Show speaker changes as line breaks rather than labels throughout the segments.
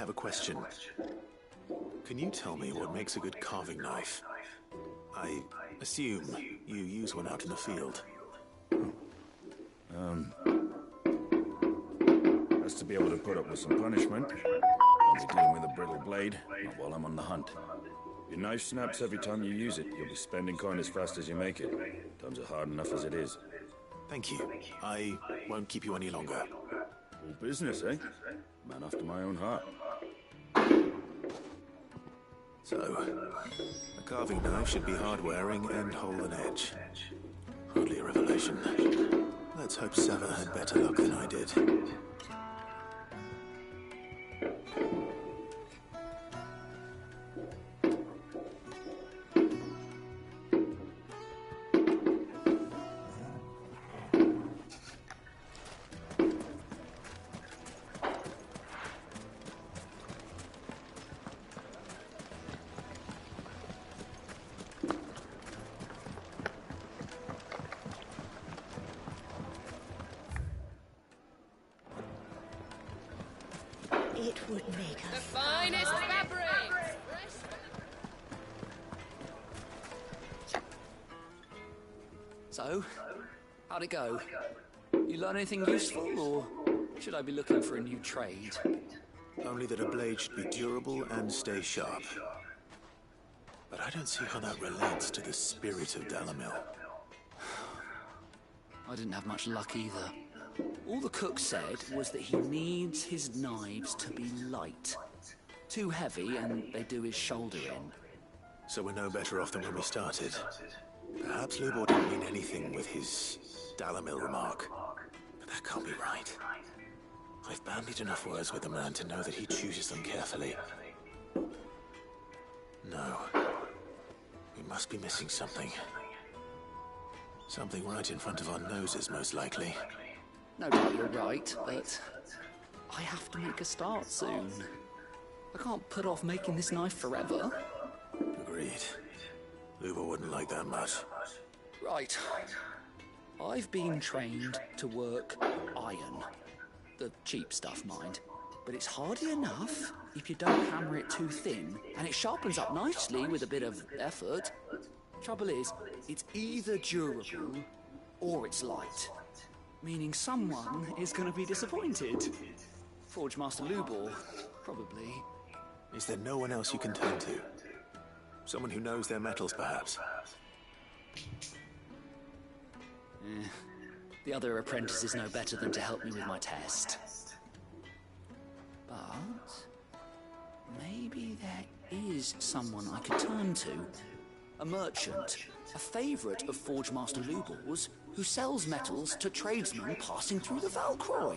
have a question. Can you tell me what makes a good carving knife? I assume you use one out in the field.
Has to be able to put up with some punishment. Don't be dealing with a brittle blade, not while I'm on the hunt. Your knife snaps every time you use it. You'll be spending coin as fast as you make it. Times are hard enough as it is.
Thank you. I won't keep you any longer.
All business, eh? Man after my own heart.
So, a carving knife should be hard-wearing and hold an edge. Hardly a revelation. Let's hope Sever had better luck than I did.
It would make
The
us
finest fabric!
So, how'd it go? You learn anything useful, or should I be looking for a new trade?
Only that a blade should be durable and stay sharp. But I don't see how that relates to the spirit of Dalamil.
I didn't have much luck either. All the cook said was that he needs his knives to be light. Too heavy and they do his shoulder in.
So we're no better off than when we started. Perhaps Lubor didn't mean anything with his Dalamil remark. But that can't be right. I've bandied enough words with the man to know that he chooses them carefully. No. We must be missing something. Something right in front of our noses, most likely.
No doubt you're right, but I have to make a start soon. I can't put off making this knife forever.
Agreed. Lubor wouldn't like that much.
Right. I've been trained to work iron. The cheap stuff, mind. But it's hardy enough if you don't hammer it too thin, and it sharpens up nicely with a bit of effort. Trouble is, it's either durable or it's light. Meaning someone is going to be disappointed. Forge Master Lubor, probably.
Is there no one else you can turn to? Someone who knows their metals, perhaps?
The other apprentices know better than to help me with my test. But maybe there is someone I could turn to. A merchant, a favourite of Forge Master Lubor's, who sells metals to tradesmen passing through the Valcroy.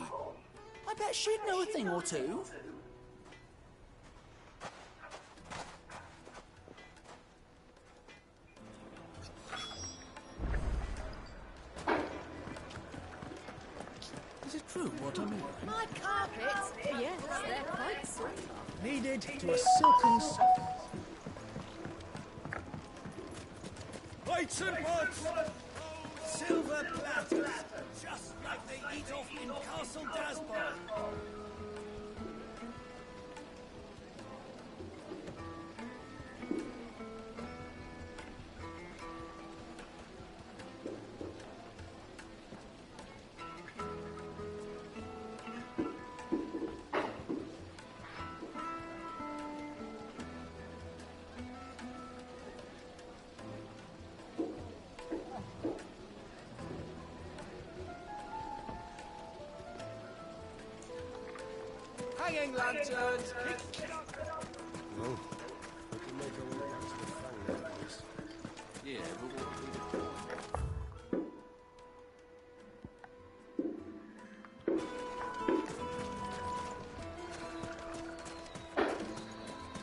I bet she'd know a thing or two.
Is it true what I'm hearing?
My carpets? Yes, they're quite soft.
Kneaded to a silken softness. Plates and pots! Silver platters! Just like they eat off in Castle Dasbar! Hanging lanterns!
Well, we can make our way back to the fang now, at least.
Yeah, but what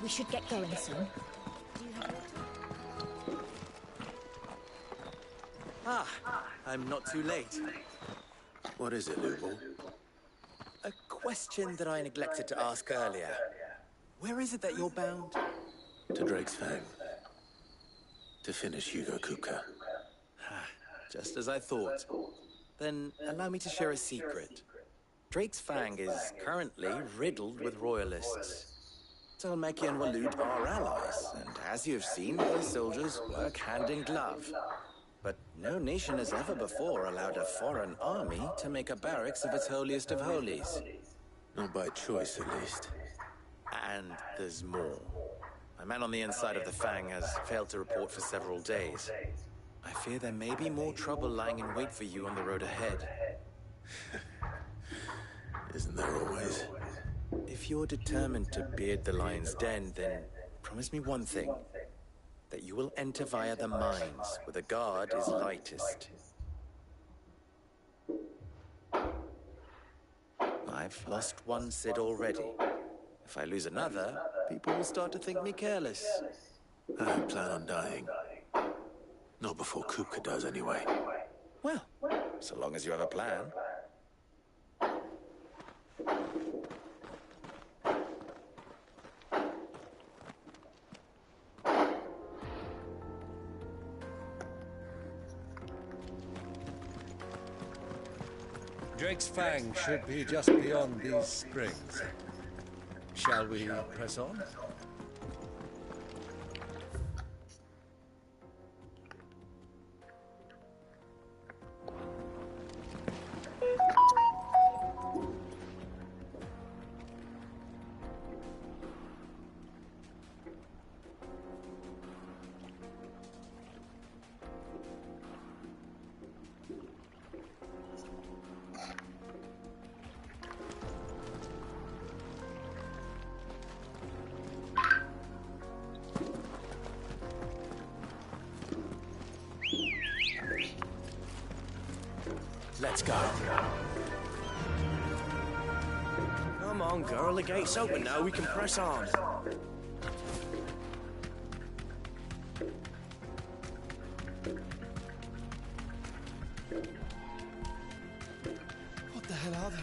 We should get going soon.
Do you have water?
Ah, I'm not too late.
What is it, Lubor?
A question that I neglected to ask earlier. Where is it that you're bound?
To Drake's Fang. To finish Hugo Kupka.
Just as I thought. Then allow me to share a secret. Drake's Fang is currently riddled with royalists. Dhalmekia and Waloed are allies, and as you've seen, their soldiers work hand in glove. But no nation has ever before allowed a foreign army to make a barracks of its holiest of holies.
Not by choice, at least.
And there's more. A man on the inside of the Fang has failed to report for several days. I fear there may be more trouble lying in wait for you on the road ahead.
Isn't there always?
If you're determined to beard the lion's den, then promise me one thing. That you will enter via the mines, where the guard is lightest. I've lost one Cid already. If I lose another, people will start to think me careless.
I don't plan on dying. Not before Kupka does, anyway.
Well, so long as you have a plan.
Drake's Fang should be just beyond these springs. Shall we press on?
Let's go. Come on, girl. The gate's open now. We can press on.
What the hell are those?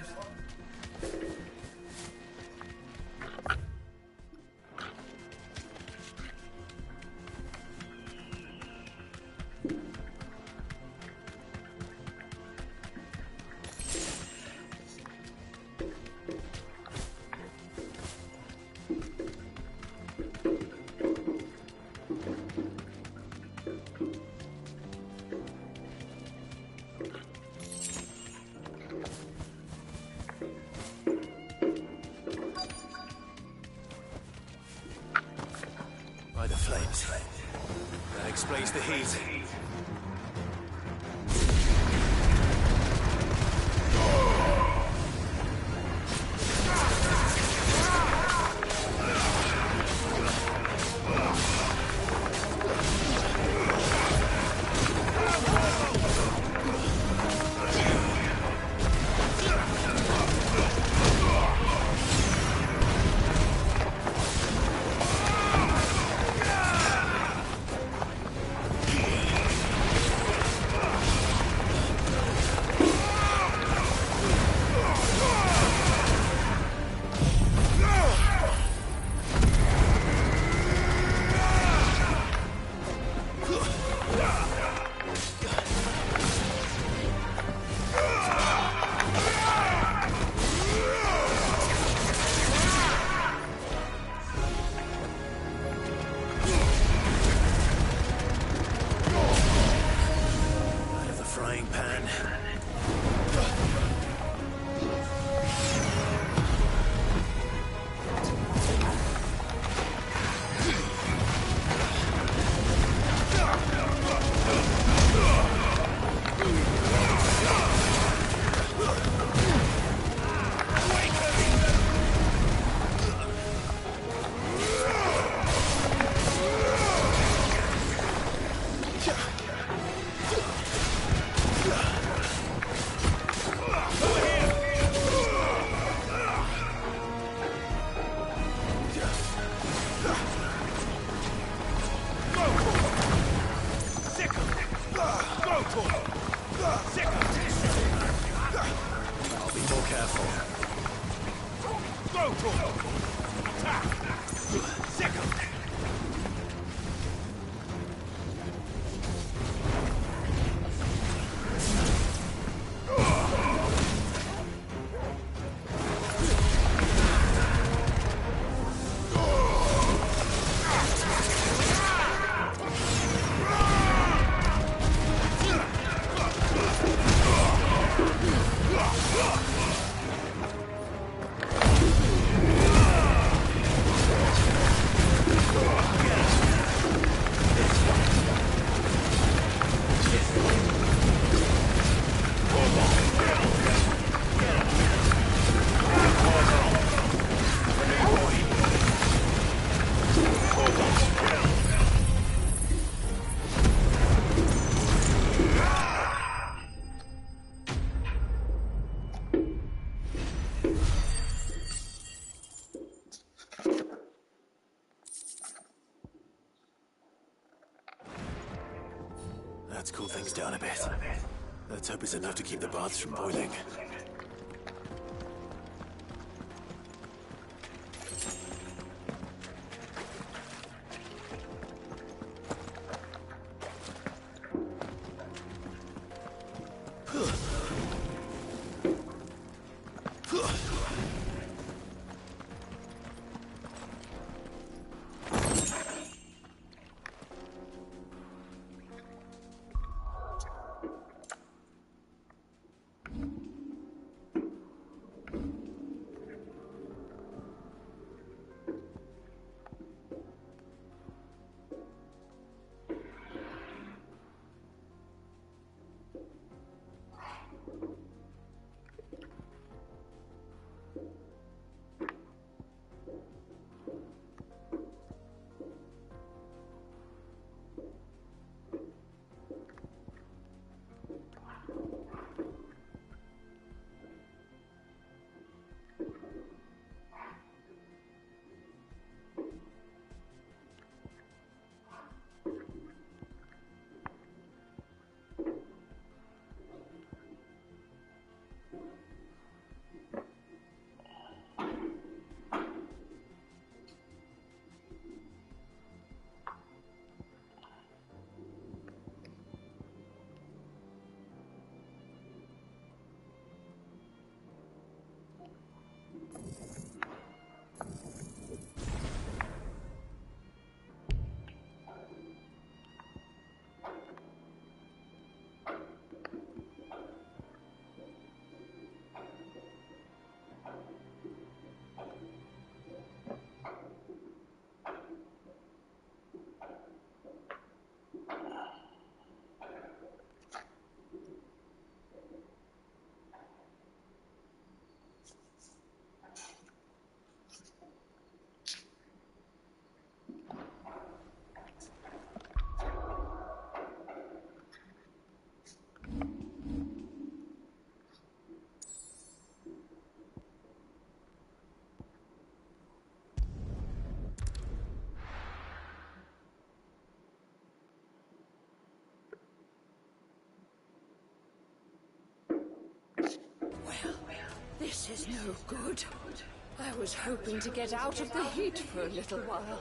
By the flames. That explains the heat. Let's cool things down a bit. Let's hope it's enough to keep the baths from boiling.
This is no good. I was hoping to get out of the heat for a little while.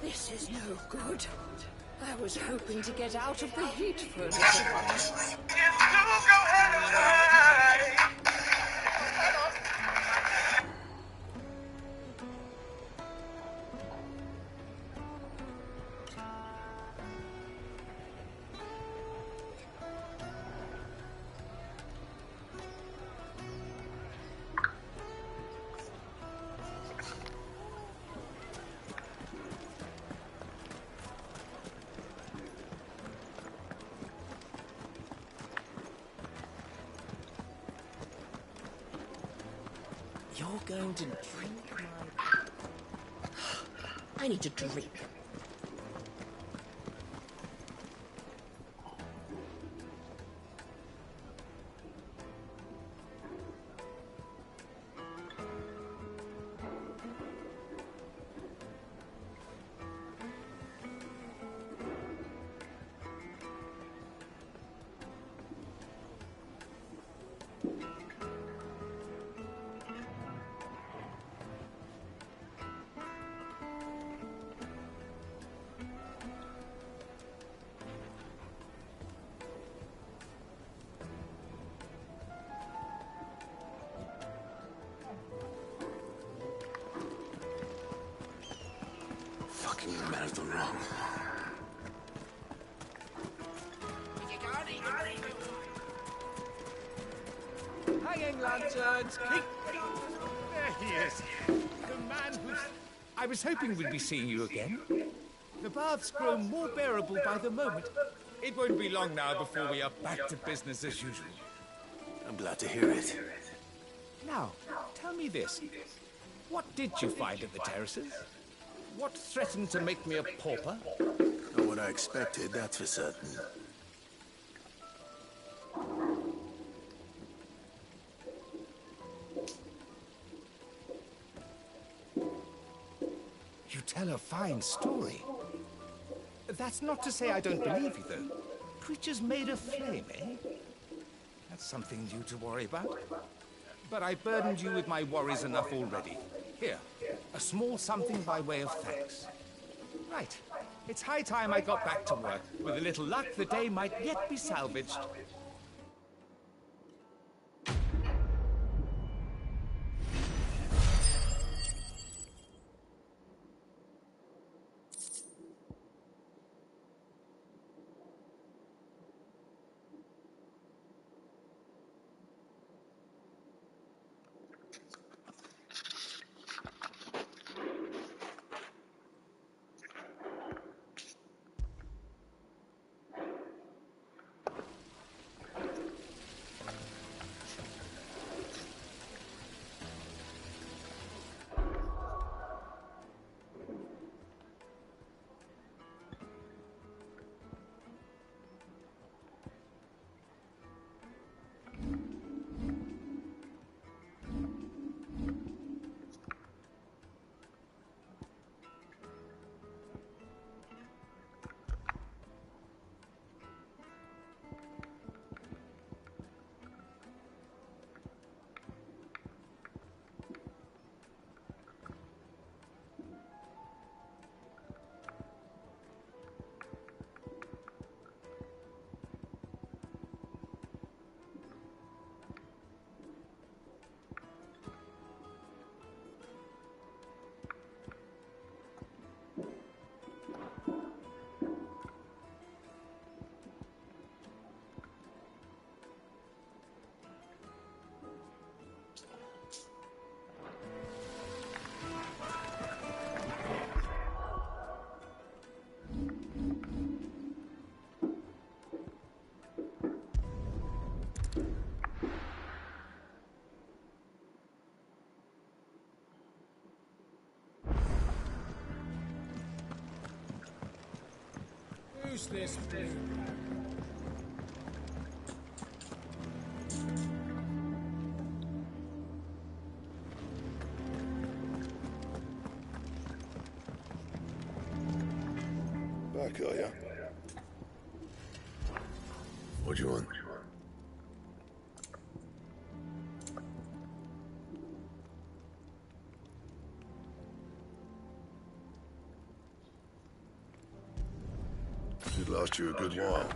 This is no good. I was hoping to get out of the heat for a little while.
You're going to drink my... I need to drink.
Fucking man of the wrong.
Hanging lanterns! There he is. The man who's... I was hoping we'd be seeing you again. The baths grow more bearable by the moment. It won't be long now before we are back to business as usual.
I'm glad to hear it.
Now, tell me this. What did you find at the terraces? What threatened to make me a pauper?
Not what I expected, that's for certain.
You tell a fine story. That's not to say I don't believe you, though. Creatures made of flame, eh? That's something new to worry about. But I burdened you with my worries enough already. Here, a small something by way of thanks. Right. It's high time I got back to work. With a little luck, the day might yet be salvaged. Who's this thing?
Back, are ya? What do you want? Should last you a good while.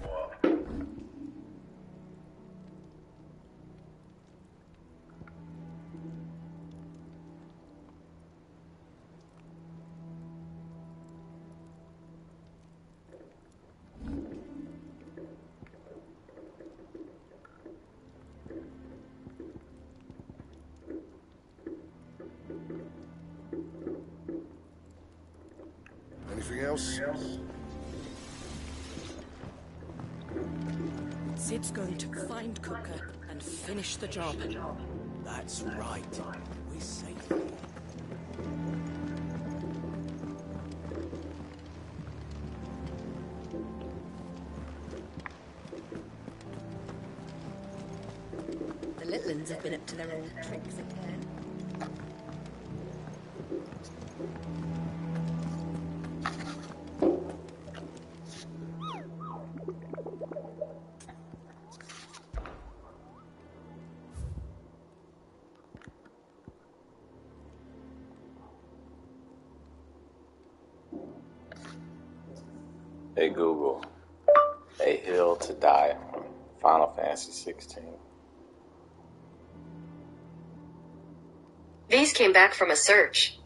Anything else?
Sid's going to find Cooker and finish the job.
That's right. We're safe.
The little uns have been up to their old tricks again.
Hey Google, A Hill to Die on, Final Fantasy 16.
These came back from a search.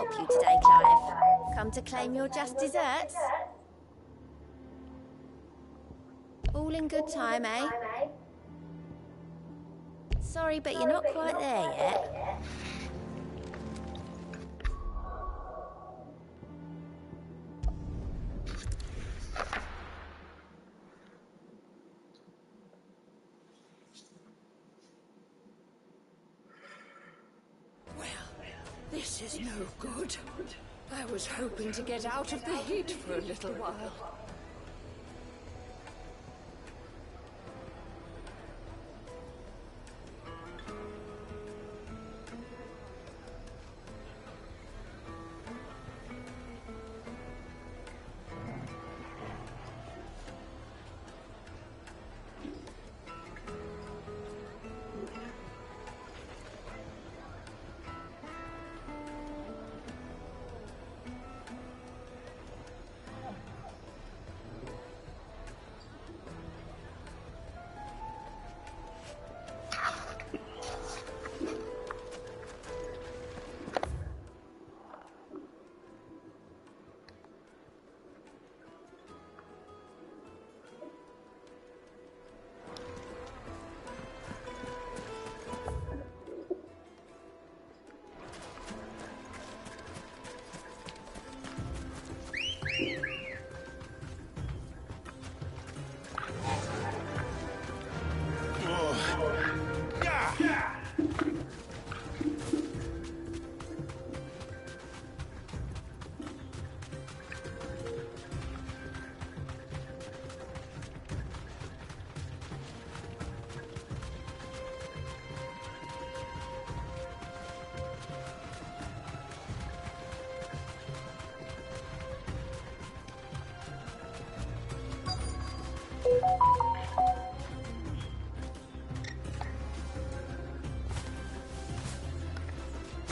help you today, Clive? Come to claim your just desserts? All in good time, eh? Sorry, but you're not quite there yet.
Well, this is no good. I was hoping to get out of the heat for a little while.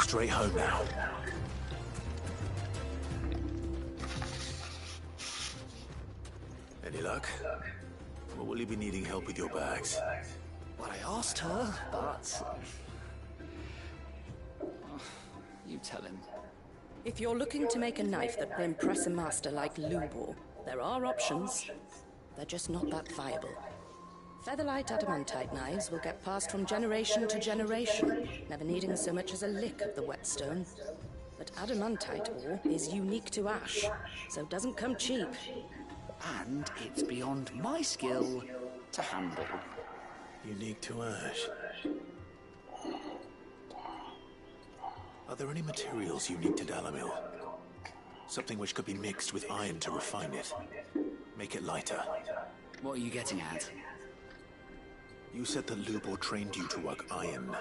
Straight home now. Any luck? Or will you be needing help with your bags?
Well, I asked her, but... you tell him.
If you're looking to make a knife that will impress a master like Lubor, there are options. They're just not that viable. Featherlight adamantite knives will get passed from generation to generation, never needing so much as a lick of the whetstone. But adamantite ore is unique to ash, so doesn't come cheap.
And it's beyond my skill to handle.
Unique to ash. Are there any materials unique to Dalamil? Something which could be mixed with iron to refine it. Make it lighter.
What are you getting at?
You said that Lubor trained you to work iron.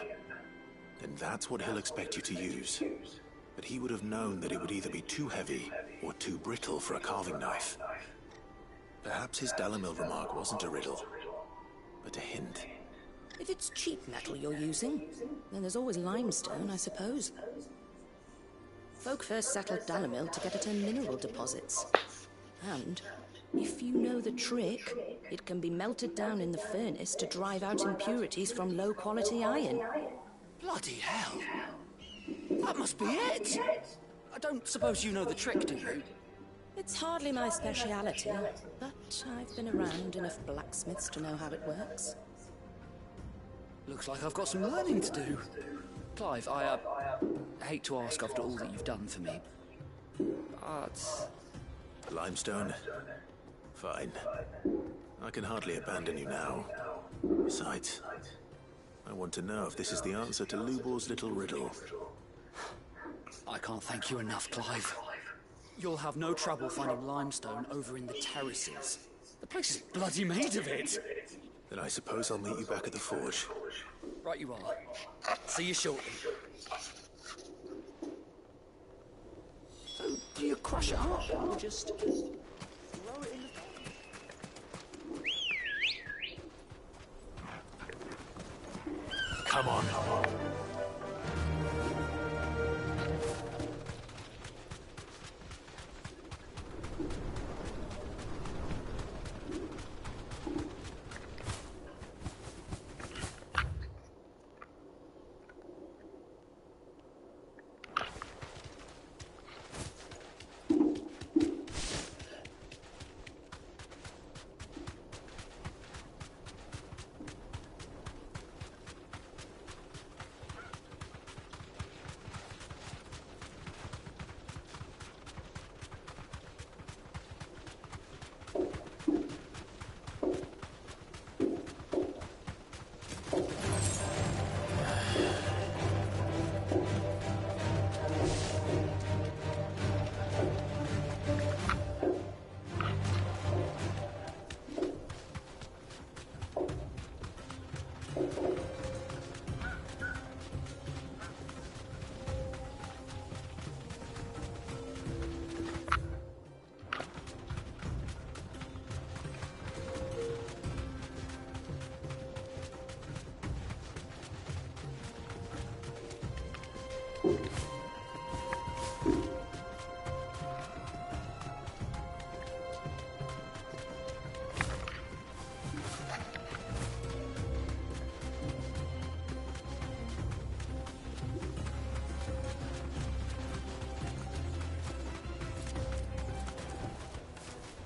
Then that's what he'll expect you to use. But he would have known that it would either be too heavy or too brittle for a carving knife. Perhaps his Dalamil remark wasn't a riddle, but a hint.
If it's cheap metal you're using, then there's always limestone, I suppose. Folk first settled Dalamil to get at her mineral deposits. And if you know the trick, it can be melted down in the furnace to drive out impurities from low-quality iron.
Bloody hell! That must be it! I don't suppose you know the trick, do you?
It's hardly my speciality, but I've been around enough blacksmiths to know how it works.
Looks like I've got some learning to do. Clive, I hate to ask after all that you've done for me, but...
Limestone? Fine. I can hardly abandon you now. Besides, I want to know if this is the answer to Lubor's little riddle.
I can't thank you enough, Clive. You'll have no trouble finding limestone over in the terraces. The place is bloody made of it.
Then I suppose I'll meet you back at the forge.
Right you are. See you shortly. So, do you crush it up or just throw it in the...
Come on.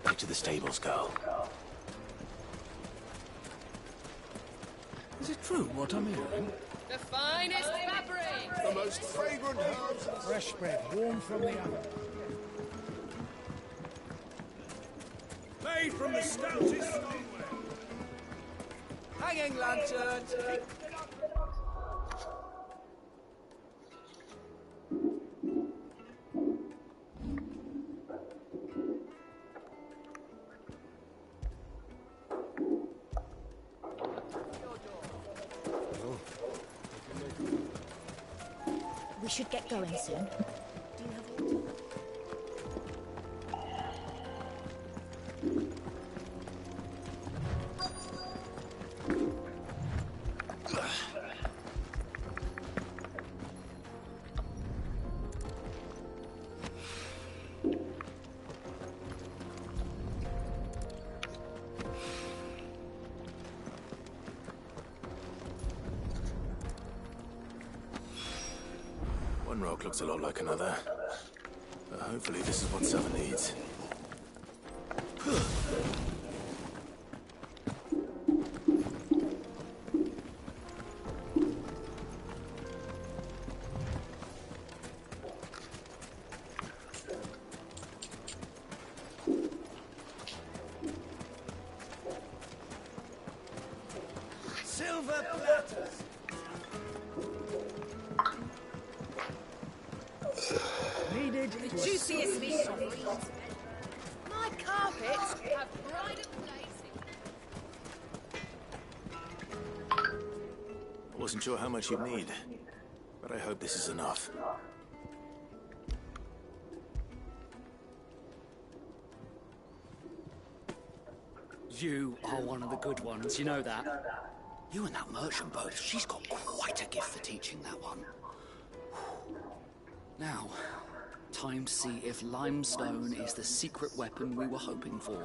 Back to the stables, girl.
Is it true what I'm hearing?
The finest fabric!
The most fragrant herbs.
Fresh bread, warm from the oven.
Made from the stoutest stoneware.
Hanging lantern!
We should get going soon. Do you have water?
One rock looks a lot like another. But hopefully this is what Seven needs.
Silver platters!
Needed.
The juiciest meat. My carpets have bright and blazing.
I wasn't sure how much you'd need, but I hope this is enough.
You are one of the good ones, you know that? You and that merchant both, she's got quite a gift for teaching that one. Now, time to see if limestone is the secret weapon we were hoping for.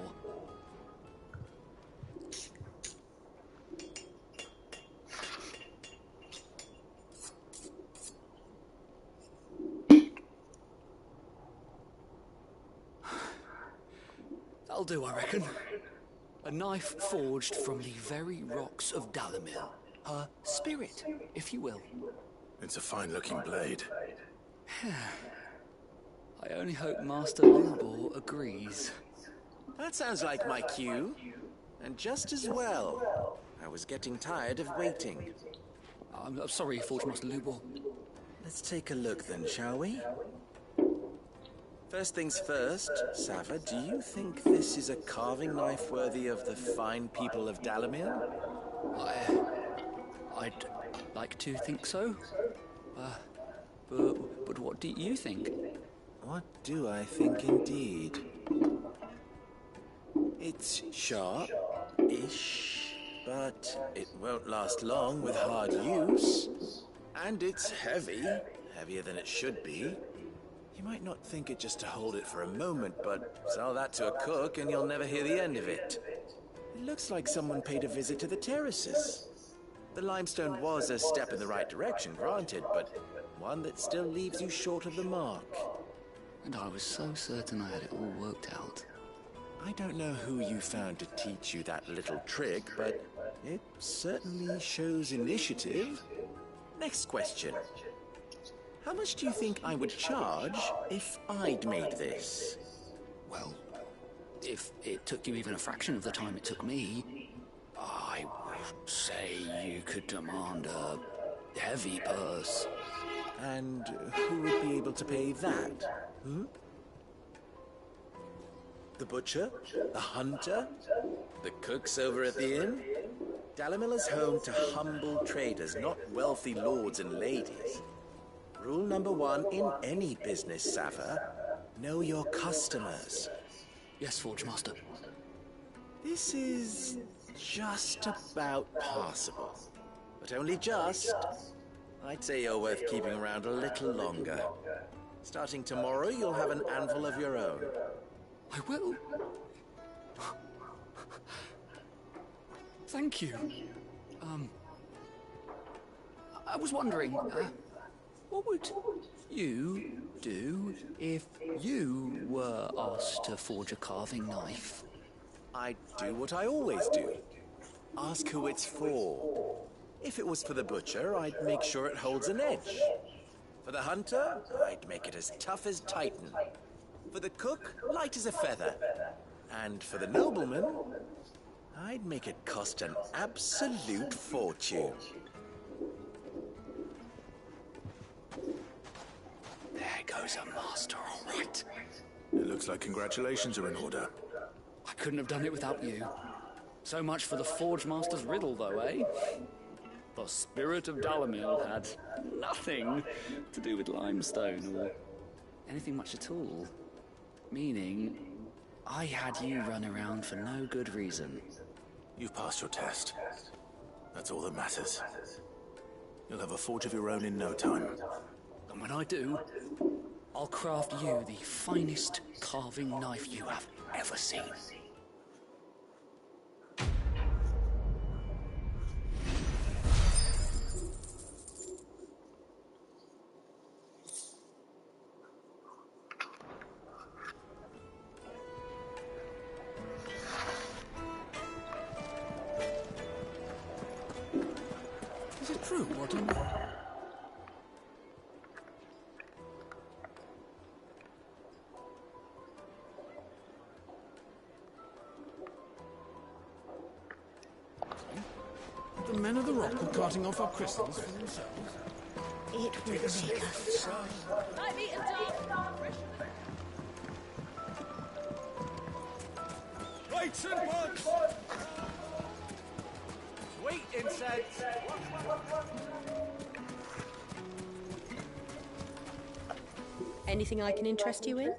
That'll do, I reckon. A knife forged from the very rocks of Dalamil. Her spirit, if you will.
It's a fine-looking blade.
I only hope Master Longboar agrees.
That sounds like my cue. And just as well. I was getting tired of waiting.
I'm sorry, Forge Master Longboar.
Let's take a look then, shall we? First things first, Sava, do you think this is a carving knife worthy of the fine people of Dalamir?
I'd like to think so. But what do you think?
What do I think indeed? It's sharp-ish, but it won't last long with hard use. And it's heavy, heavier than it should be. You might not think it just to hold it for a moment, but sell that to a cook and you'll never hear the end of it. It looks like someone paid a visit to the terraces. The limestone was a step in the right direction, granted, but one that still leaves you short of the mark.
And I was so certain I had it all worked out.
I don't know who you found to teach you that little trick, but it certainly shows initiative. Next question. How much do you think I would charge if I'd made this?
Well, if it took you even a fraction of the time it took me, I would say you could demand a heavy purse.
And who would be able to pay that? The butcher? The hunter? The cooks over at the inn? Dalimil is home to humble traders, not wealthy lords and ladies. Rule number 1 in any business, Sava: know your customers.
Yes, Forge Master.
This is just about passable. But only just. I'd say you're worth keeping around a little longer. Starting tomorrow, you'll have an anvil of your own.
I will. Thank you. I was wondering, what would you do if you were asked to forge a carving knife?
I'd do what I always do. Ask who it's for. If it was for the butcher, I'd make sure it holds an edge. For the hunter, I'd make it as tough as Titan. For the cook, light as a feather. And for the nobleman, I'd make it cost an absolute fortune.
There goes a master, all right.
It looks like congratulations are in order.
I couldn't have done it without you. So much for the Forge Master's riddle, though, eh? The spirit of Dalimil had nothing to do with limestone or anything much at all. Meaning, I had you run around for no good reason.
You've passed your test. That's all that matters. You'll have a forge of your own in no time.
And when I do, I'll craft you the finest carving knife you have ever seen. Is it true, Warden?
The men of the rock are carting off our crystals for themselves.
It will make us.
I'm eating dog.
Lights and bugs! Sweet incense!
Anything I can interest you in?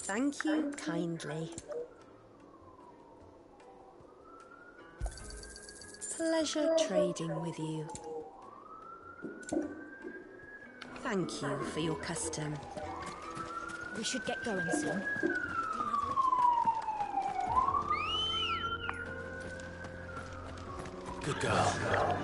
Thank you kindly. Pleasure trading with you. Thank you for your custom.
We should get going soon.
Good girl.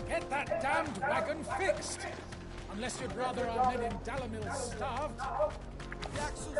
Get that damned wagon fixed! Unless you'd rather our men in Dalimil starved. The axles...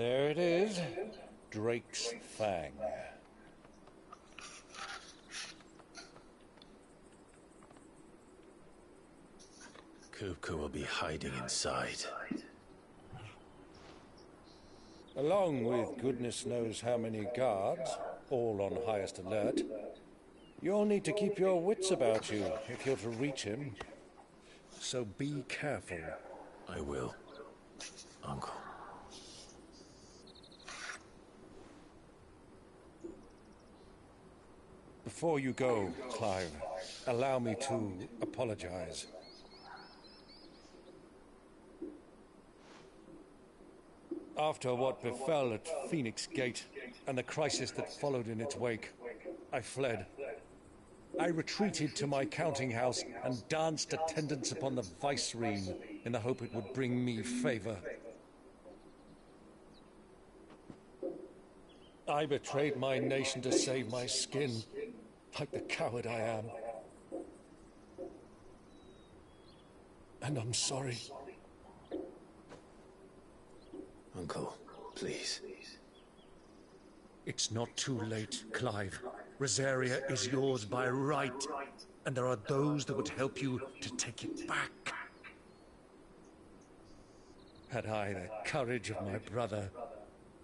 There it is. Drake's Fang.
Kupka will be hiding inside.
Along with goodness knows how many guards, all on highest alert. You'll need to keep your wits about you if you're to reach him. So be careful.
I will, Uncle.
Before you go, Clive, allow me to apologize. After what befell at Phoenix Gate and the crisis that followed in its wake, I fled. I retreated to my counting house and danced attendance upon the viceroy in the hope it would bring me favor. I betrayed my nation to save my skin, like the coward I am. And I'm sorry.
Uncle, please.
It's not too late, Clive. Rosaria is yours by right, and there are those that would help you to take it back. Had I the courage of my brother,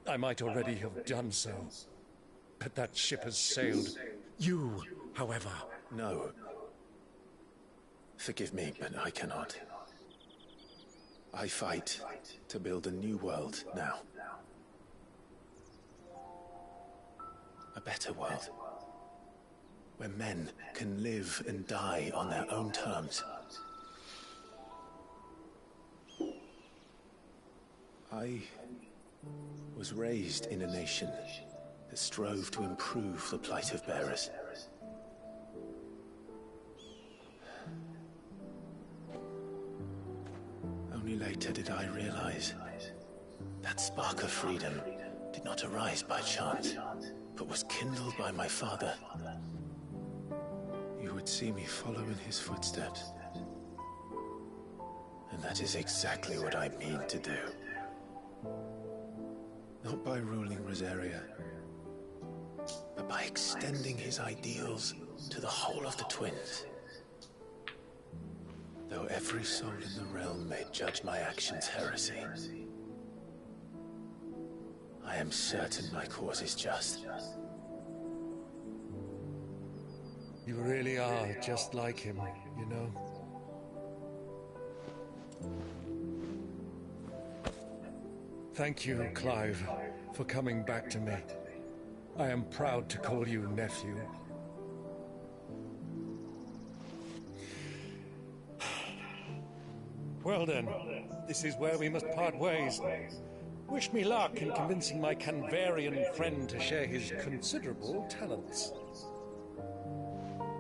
I might already have done so. But that ship has sailed. You, however...
No. Forgive me, but I cannot. I fight to build a new world now. A better world. Where men can live and die on their own terms. I was raised in a nation that strove to improve the plight of bearers. Only later did I realize that spark of freedom did not arise by chance, but was kindled by my father. You would see me follow in his footsteps. And that is exactly what I mean to do. Not by ruling Rosaria, but by extending his ideals to the whole of the twins. Though every soul in the realm may judge my actions heresy, I am certain my cause is just.
You really are just like him, you know? Thank you, Clive, for coming back to me. I am proud to call you nephew. Well then, this is where we must part ways. Wish me luck in convincing my Canvarian friend to share his considerable talents.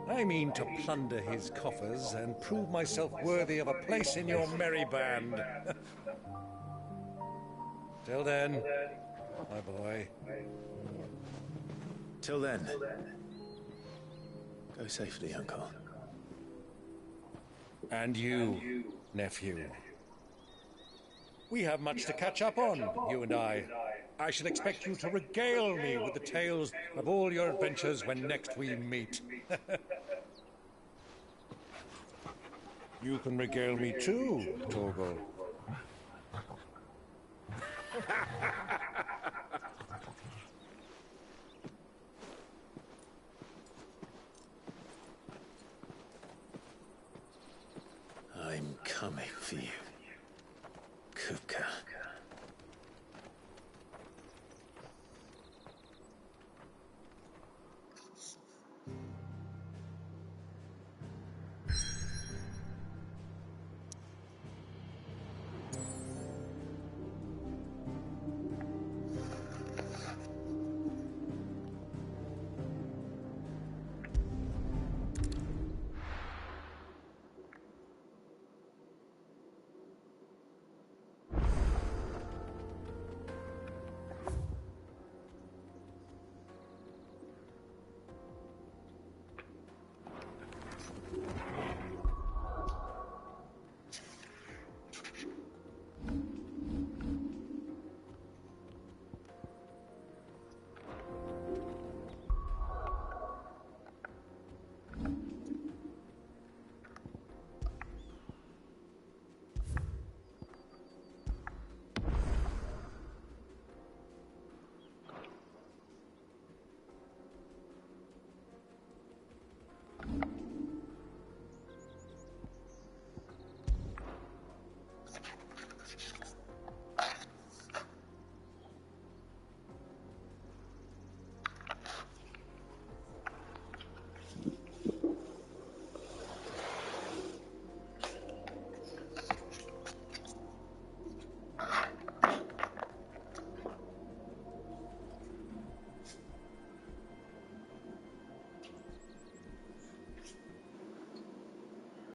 I mean to plunder his coffers and prove myself worthy of a place in your merry band. Till then, my boy.
Till then, go safely, Uncle.
And you, nephew. We have much to catch up on, you and I. I shall expect you to regale me with the tales of all your adventures when next we meet. You can regale me too, Torgal.
I'm coming for you, Kupka.